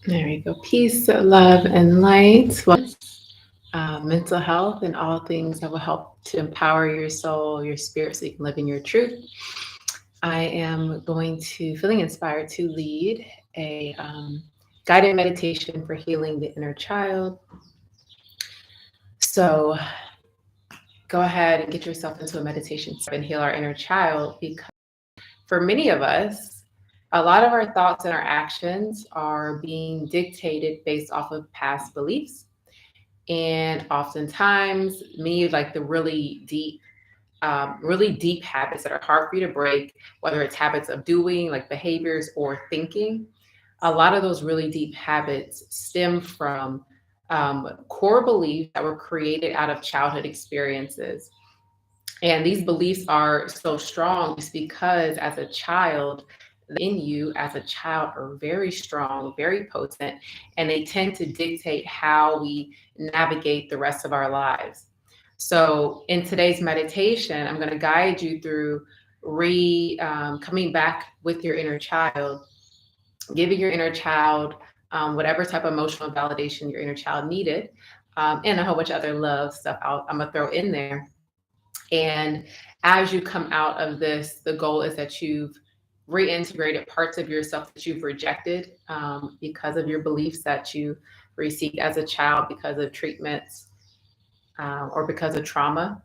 There we go. Peace, love, and light. Mental health and all things that will help to empower your soul, your spirit, so you can live in your truth. I am going to feeling inspired to lead a guided meditation for healing the inner child. So go ahead and get yourself into a meditation and heal our inner child, because for many of us, a lot of our thoughts and our actions are being dictated based off of past beliefs. And oftentimes, me, like the really deep habits that are hard for you to break, whether it's habits of doing, like behaviors, or thinking, a lot of those really deep habits stem from core beliefs that were created out of childhood experiences. And these beliefs are so strong just because as a child, in you as a child are very strong, very potent, and they tend to dictate how we navigate the rest of our lives. So, in today's meditation, I'm going to guide you through coming back with your inner child, giving your inner child whatever type of emotional validation your inner child needed, and a whole bunch of other love stuff I'm going to throw in there. And as you come out of this, the goal is that you've reintegrated parts of yourself that you've rejected because of your beliefs that you received as a child, because of treatments, or because of trauma.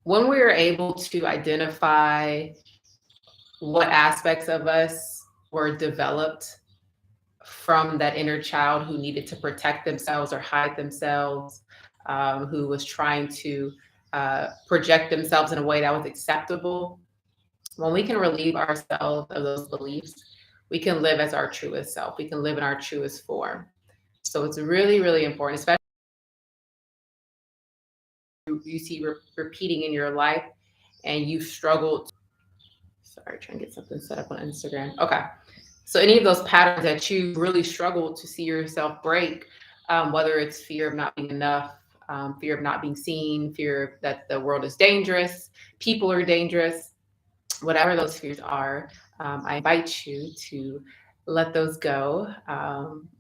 When we are able to identify what aspects of us were developed from that inner child who needed to protect themselves or hide themselves, who was trying to project themselves in a way that was acceptable, when we can relieve ourselves of those beliefs, we can live as our truest self. We can live in our truest form. So it's really, really important, especially you see repeating in your life and you've struggled. Sorry, trying to get something set up on Instagram. Okay. So any of those patterns that you really struggle to see yourself break, whether it's fear of not being enough, fear of not being seen, fear that the world is dangerous, people are dangerous, whatever those fears are, I invite you to let those go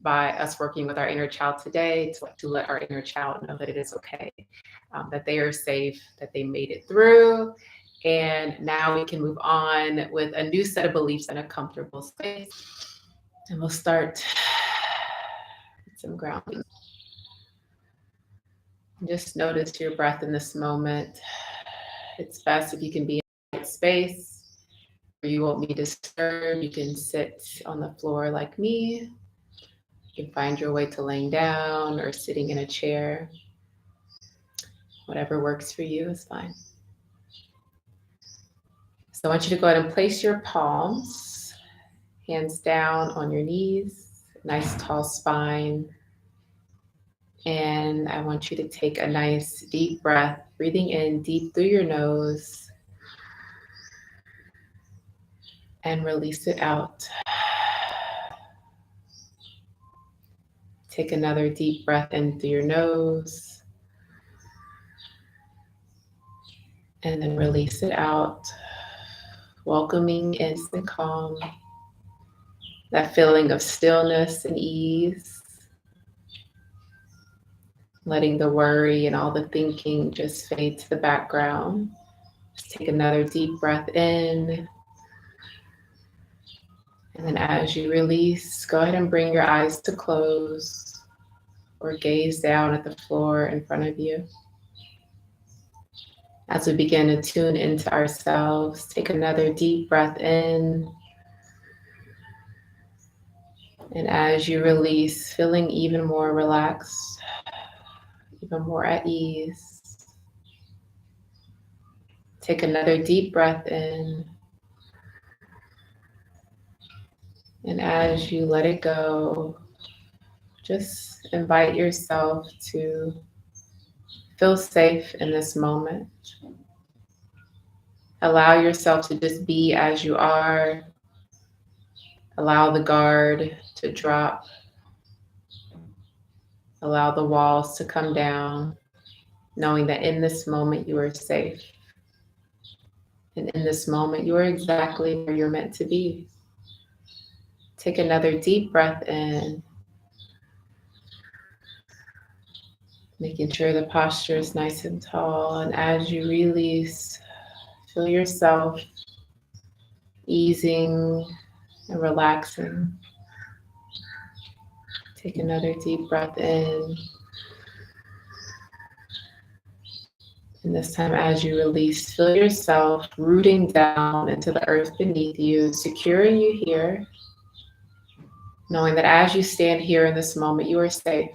by us working with our inner child today, to let our inner child know that it is okay, that they are safe, that they made it through. And now we can move on with a new set of beliefs in a comfortable space. And we'll start with some grounding. Just notice your breath in this moment. It's best if you can be in a space where you won't be disturbed. You can sit on the floor like me. You can find your way to laying down or sitting in a chair. Whatever works for you is fine. So I want you to go ahead and place your palms, hands down on your knees, nice tall spine. And I want you to take a nice deep breath, breathing in deep through your nose and release it out. Take another deep breath in through your nose and then release it out, welcoming instant calm, that feeling of stillness and ease, letting the worry and all the thinking just fade to the background. Just take another deep breath in. And then as you release, go ahead and bring your eyes to close or gaze down at the floor in front of you. As we begin to tune into ourselves, take another deep breath in. And as you release, feeling even more relaxed, even more at ease, take another deep breath in. And as you let it go, just invite yourself to feel safe in this moment. Allow yourself to just be as you are. Allow the guard to drop. Allow the walls to come down, knowing that in this moment you are safe. And in this moment, you are exactly where you're meant to be. Take another deep breath in, making sure the posture is nice and tall. And as you release, feel yourself easing and relaxing. Take another deep breath in. And this time, as you release, feel yourself rooting down into the earth beneath you, securing you here, knowing that as you stand here in this moment, you are safe.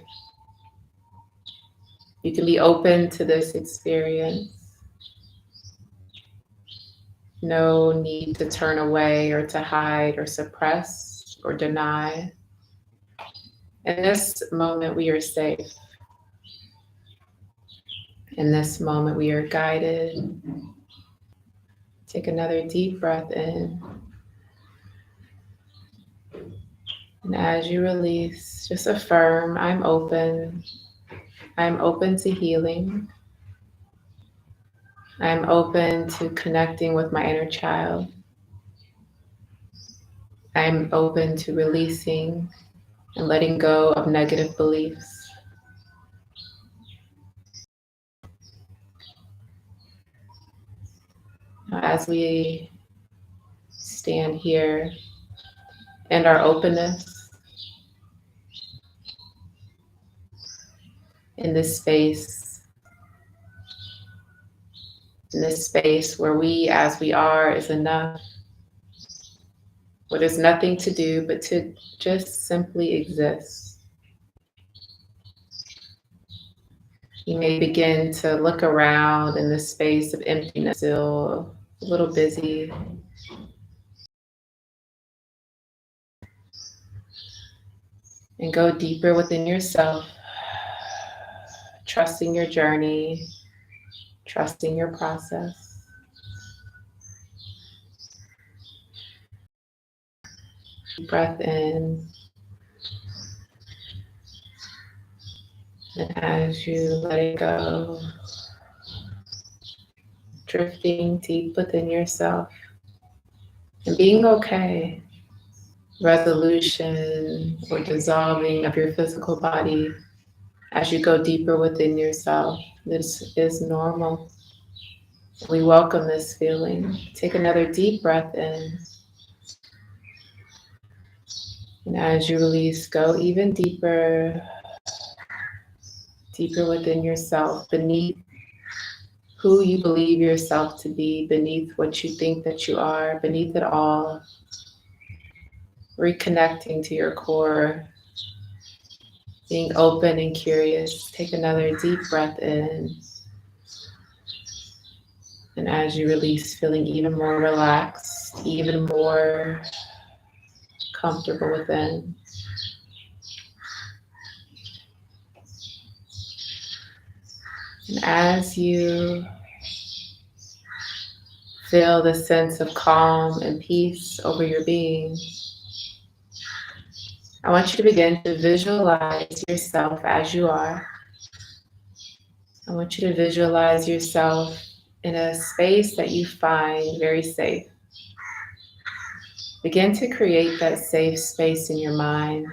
You can be open to this experience. No need to turn away or to hide or suppress or deny. In this moment, we are safe. In this moment, we are guided. Take another deep breath in. And as you release, just affirm, I'm open. I'm open to healing. I'm open to connecting with my inner child. I'm open to releasing and letting go of negative beliefs. Now, as we stand here in our openness, in this space where we as we are is enough, where there's nothing to do but to just simply exist. You may begin to look around in this space of emptiness, still a little busy. And go deeper within yourself, trusting your journey, trusting your process. Deep breath in. And as you let it go, drifting deep within yourself and being okay. Resolution or dissolving of your physical body as you go deeper within yourself. This is normal. We welcome this feeling. Take another deep breath in. And as you release, go even deeper, deeper within yourself, beneath who you believe yourself to be, beneath what you think that you are, beneath it all. Reconnecting to your core, being open and curious. Take another deep breath in. And as you release, feeling even more relaxed, even more comfortable within. And as you feel the sense of calm and peace over your being, I want you to begin to visualize yourself as you are. I want you to visualize yourself in a space that you find very safe. Begin to create that safe space in your mind.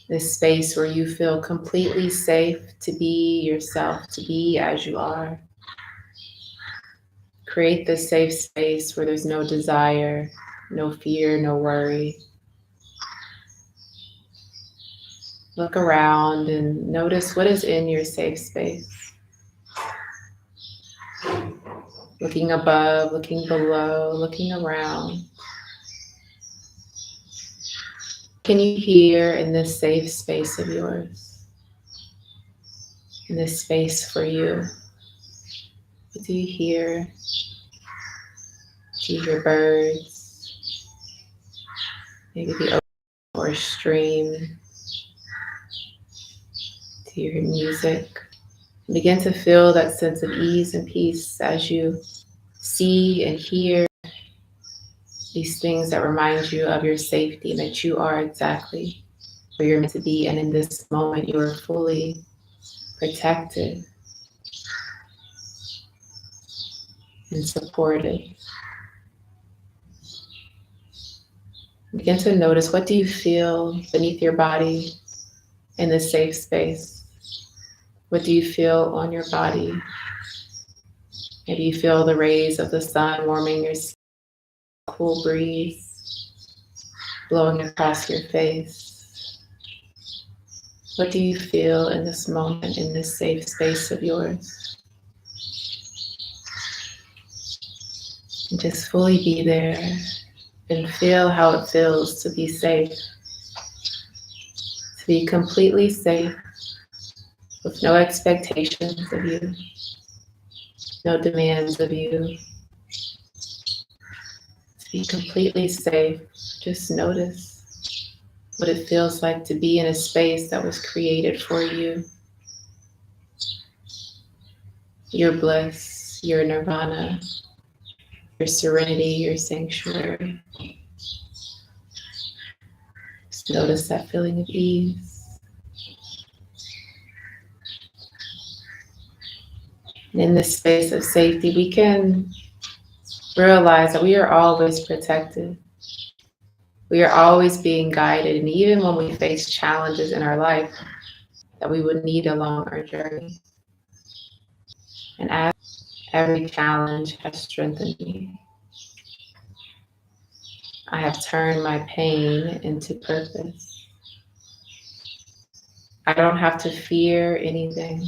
This space where you feel completely safe to be yourself, to be as you are. Create this safe space where there's no desire, no fear, no worry. Look around and notice what is in your safe space. Looking above, looking below, looking around. Can you hear in this safe space of yours? In this space for you? What do you hear? Do you hear birds? Maybe the ocean or a stream? Do you hear music? Begin to feel that sense of ease and peace as you see and hear these things that remind you of your safety and that you are exactly where you're meant to be. And in this moment, you are fully protected and supported. Begin to notice, what do you feel beneath your body in this safe space? What do you feel on your body? Maybe you feel the rays of the sun warming your skin, cool breeze blowing across your face. What do you feel in this moment, in this safe space of yours? And just fully be there and feel how it feels to be safe, to be completely safe with no expectations of you, no demands of you, to be completely safe. Just notice what it feels like to be in a space that was created for you. Your bliss, your nirvana, your serenity, your sanctuary. Just notice that feeling of ease. And in this space of safety, we can realize that we are always protected. We are always being guided. And even when we face challenges in our life that we would need along our journey, and as every challenge has strengthened me, I have turned my pain into purpose. I don't have to fear anything.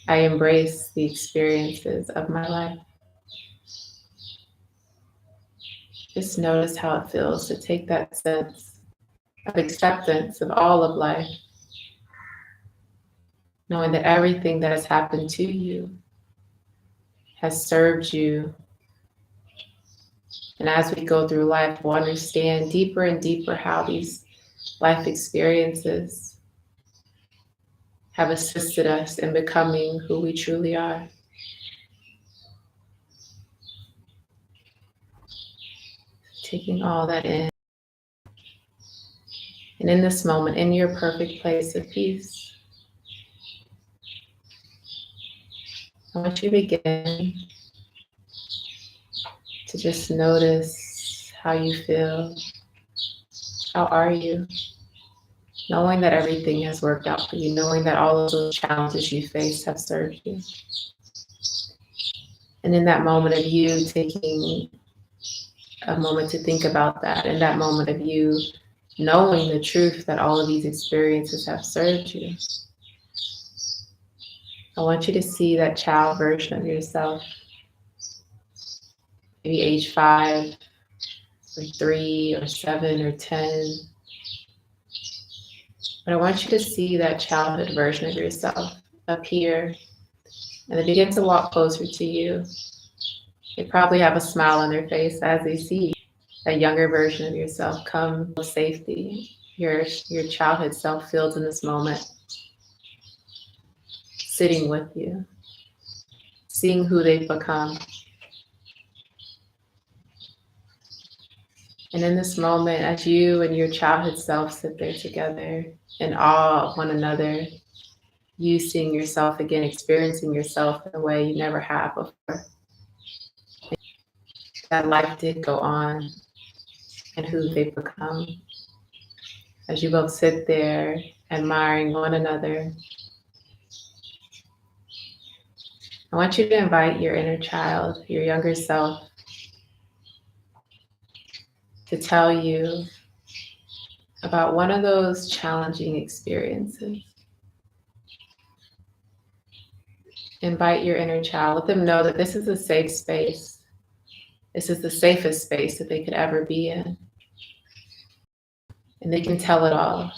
I embrace the experiences of my life. Just notice how it feels to take that sense of acceptance of all of life, knowing that everything that has happened to you has served you. And as we go through life, we'll understand deeper and deeper how these life experiences have assisted us in becoming who we truly are. Taking all that in. And in this moment, in your perfect place of peace, I want you to begin to just notice how you feel. How are you? Knowing that everything has worked out for you, knowing that all of those challenges you faced have served you. And in that moment of you taking a moment to think about that, in that moment of you knowing the truth that all of these experiences have served you, I want you to see that child version of yourself, maybe age 5 or 3 or 7 or 10. But I want you to see that childhood version of yourself up here, and they begin to walk closer to you. They probably have a smile on their face as they see that younger version of yourself come with safety. Your childhood self feels in this moment, sitting with you, seeing who they've become. And in this moment, as you and your childhood self sit there together in awe of one another, you seeing yourself again, experiencing yourself in a way you never have before. That life did go on and who they've become. As you both sit there admiring one another, I want you to invite your inner child, your younger self, to tell you about one of those challenging experiences. Invite your inner child, let them know that this is a safe space. This is the safest space that they could ever be in. And they can tell it all.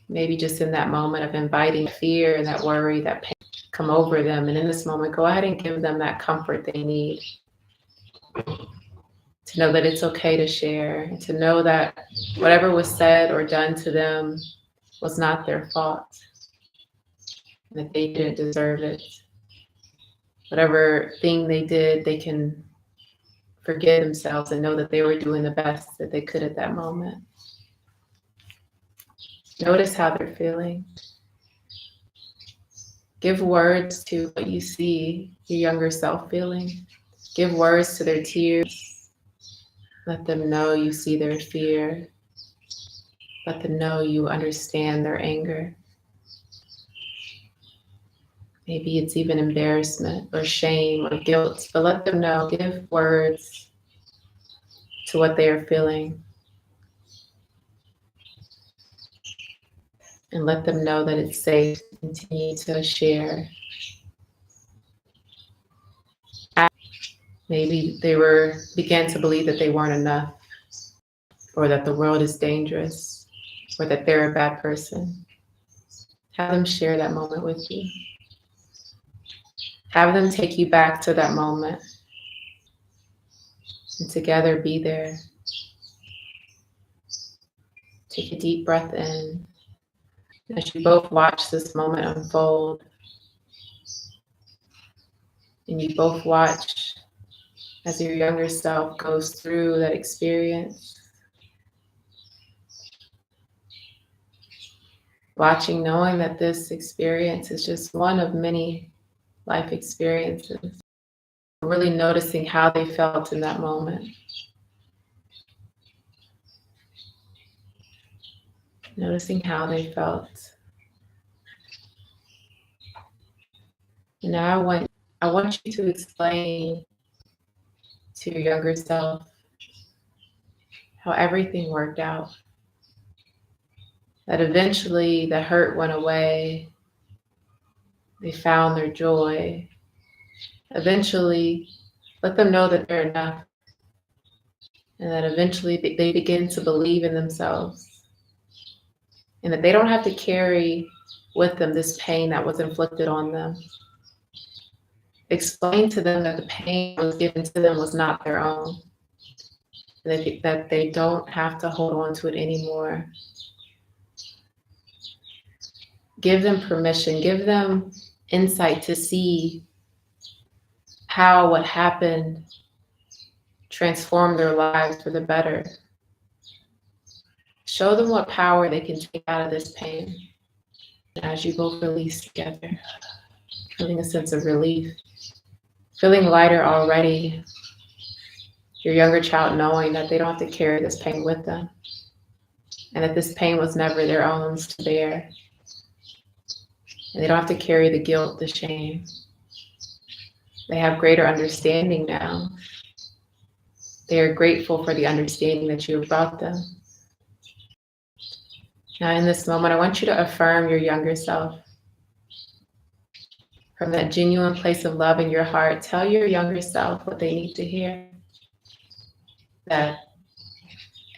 Maybe just in that moment of inviting fear and that worry, that pain come over them. And in this moment, go ahead and give them that comfort they need. To know that it's okay to share, and to know that whatever was said or done to them was not their fault, and that they didn't deserve it. Whatever thing they did, they can forgive themselves and know that they were doing the best that they could at that moment. Notice how they're feeling. Give words to what you see your younger self feeling. Give words to their tears. Let them know you see their fear. Let them know you understand their anger. Maybe it's even embarrassment or shame or guilt, but let them know, give words to what they are feeling. And let them know that it's safe to continue to share. Maybe they began to believe that they weren't enough, or that the world is dangerous, or that they're a bad person. Have them share that moment with you. Have them take you back to that moment. And together be there. Take a deep breath in. As you both watch this moment unfold, and you both watch as your younger self goes through that experience, watching, knowing that this experience is just one of many life experiences, really noticing how they felt in that moment. Noticing how they felt. And now I want you to explain to your younger self how everything worked out. That eventually the hurt went away. They found their joy. Eventually, let them know that they're enough. And that eventually they begin to believe in themselves. And that they don't have to carry with them this pain that was inflicted on them. Explain to them that the pain that was given to them was not their own. That they don't have to hold on to it anymore. Give them permission, give them insight to see how what happened transformed their lives for the better. Show them what power they can take out of this pain. And as you both release together, feeling a sense of relief, feeling lighter already, your younger child knowing that they don't have to carry this pain with them, and that this pain was never their own to bear. And they don't have to carry the guilt, the shame. They have greater understanding now. They are grateful for the understanding that you have brought them. Now in this moment, I want you to affirm your younger self. From that genuine place of love in your heart, tell your younger self what they need to hear. That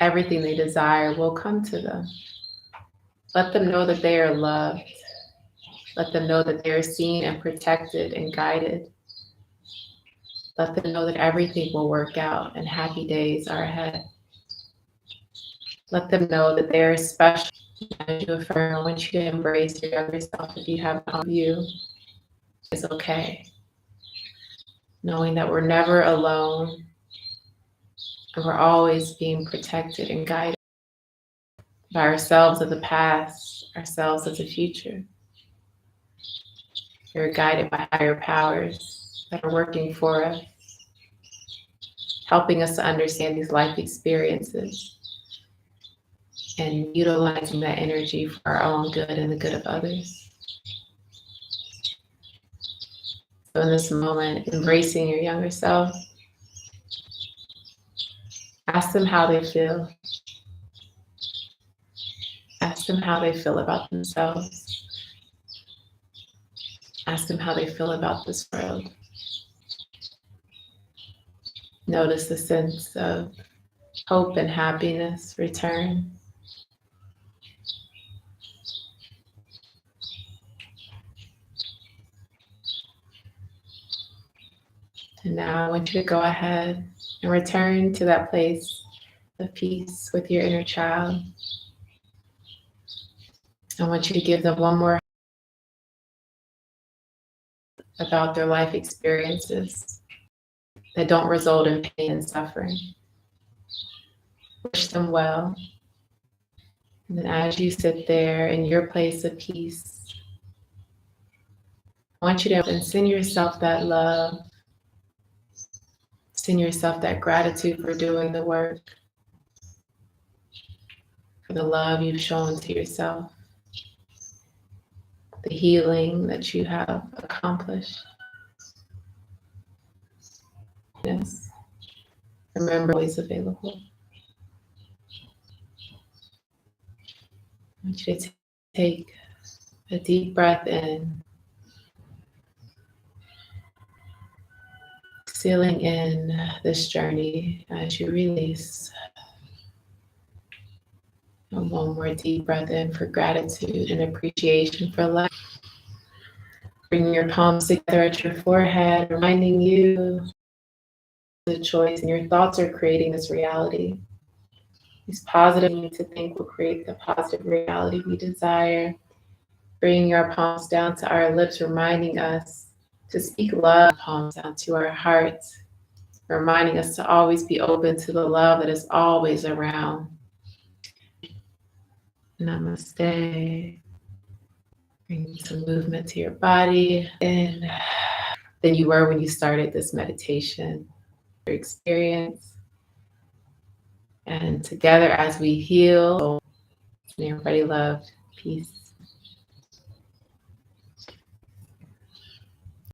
everything they desire will come to them. Let them know that they are loved. Let them know that they are seen and protected and guided. Let them know that everything will work out and happy days are ahead. Let them know that they are special. As you affirm, I want you to embrace your younger self. If you have a view, it's okay. Knowing that we're never alone and we're always being protected and guided by ourselves of the past, ourselves of the future. We're guided by higher powers that are working for us, helping us to understand these life experiences and utilizing that energy for our own good and the good of others. So in this moment, embracing your younger self, ask them how they feel. Ask them how they feel about themselves. Ask them how they feel about this world. Notice the sense of hope and happiness return. And now I want you to go ahead and return to that place of peace with your inner child. I want you to give them one more about their life experiences that don't result in pain and suffering. Wish them well. And then as you sit there in your place of peace, I want you to send yourself that love, Send yourself that gratitude for doing the work, for the love you've shown to yourself, the healing that you have accomplished. Yes. Remember, always available. I want you to take a deep breath in, sealing in this journey as you release. And one more deep breath in for gratitude and appreciation for life. Bring your palms together at your forehead, reminding you the choice, and your thoughts are creating this reality. These positive things to think will create the positive reality we desire. Bringing our palms down to our lips, reminding us to speak love, palms down to our hearts, reminding us to always be open to the love that is always around. Namaste. Bring some movement to your body and than you were when you started this meditation, your experience. And together as we heal, everybody loved, peace.